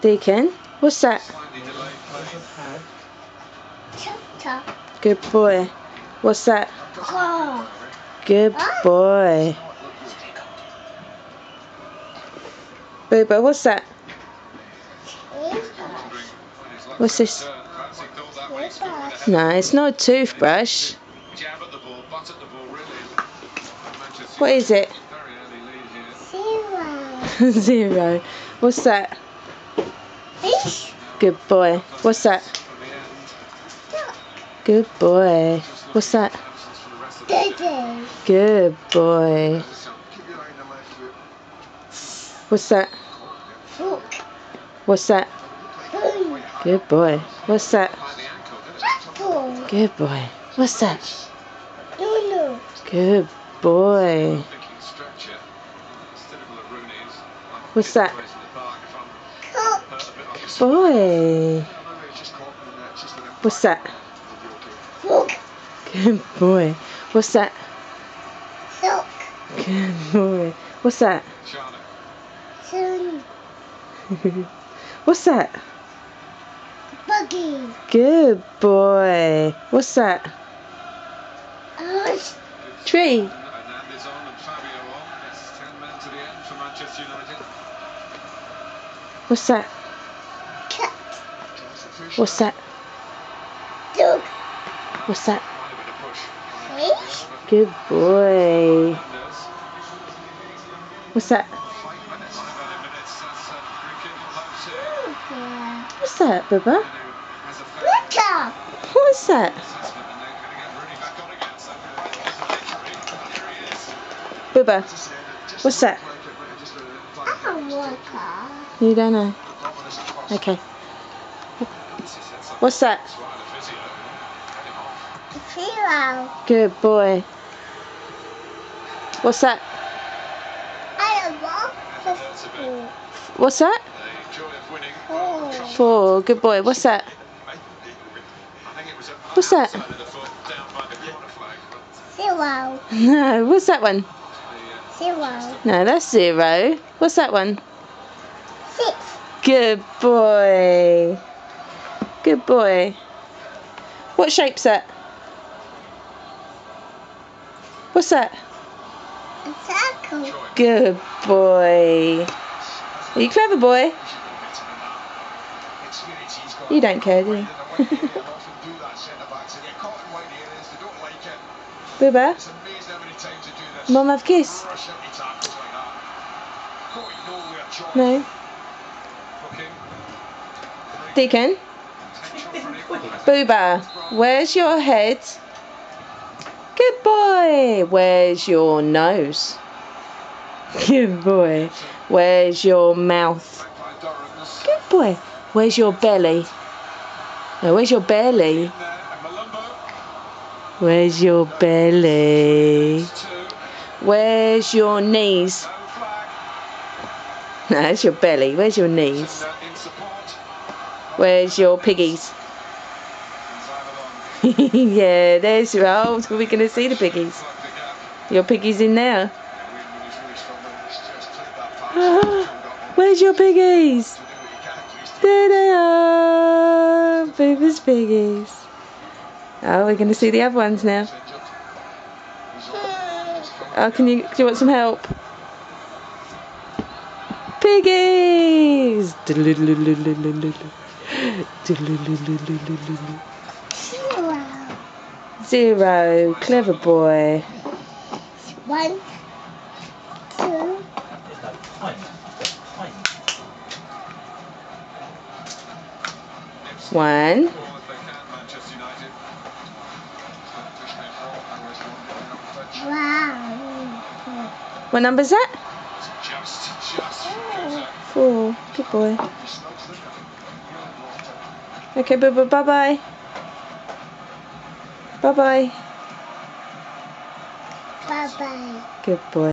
Deacon, what's that? Good boy. What's that? Good boy. Booba, what's that? What's this? No, it's not a toothbrush. What is it? Zero. What's that? Fish. Good boy. What's that? Good boy. What's that? Dede. Good boy. What's that? Fork. What's that? Spoon. Good boy. What's that? Apple. Good boy. What's that? Lulu. Good boy. What's that? Cup. Boy. What's that? Fork. Good boy. What's that? Sock. Good boy. What's that? Spoon. What's that? Buggy. Good boy. What's that? Horse. Tree. What's that? Cat. What's that? Dog. What's that? Fish. Good boy. What's that? What's that, Bubba? Butcher. What's that? Bubba, what's that? Water. You don't know? Okay. What's that? Zero. Good boy. What's that? I don't know. What's that? Four. 4. Good boy. What's that? What's that? Zero. No. What's that one? Zero. No, that's 0. What's that one? 6. Good boy. Good boy. What shape's that? What's that? A circle. Good boy. Are you clever, boy? You don't care, do you? Booba? Mum have a kiss? No? Deacon? Booba, where's your head? Good boy. Where's your nose? Good boy. Where's your mouth? Good boy. Where's your belly? No, where's your belly? Where's your belly? Where's your knees? No, that's your belly. Where's your knees? Where's your piggies? Yeah, there's your old. We're going to see the piggies. Your piggies in there. Where's your piggies? There they are. Booba's piggies. Oh, we're going to see the other ones now. Oh, do you want some help? Piggies! 0. Clever boy. 1, 2. 1. Wow. What number's that? 4. Good boy. Okay, bye-bye. Bye-bye. Bye-bye. Bye-bye. Good boy.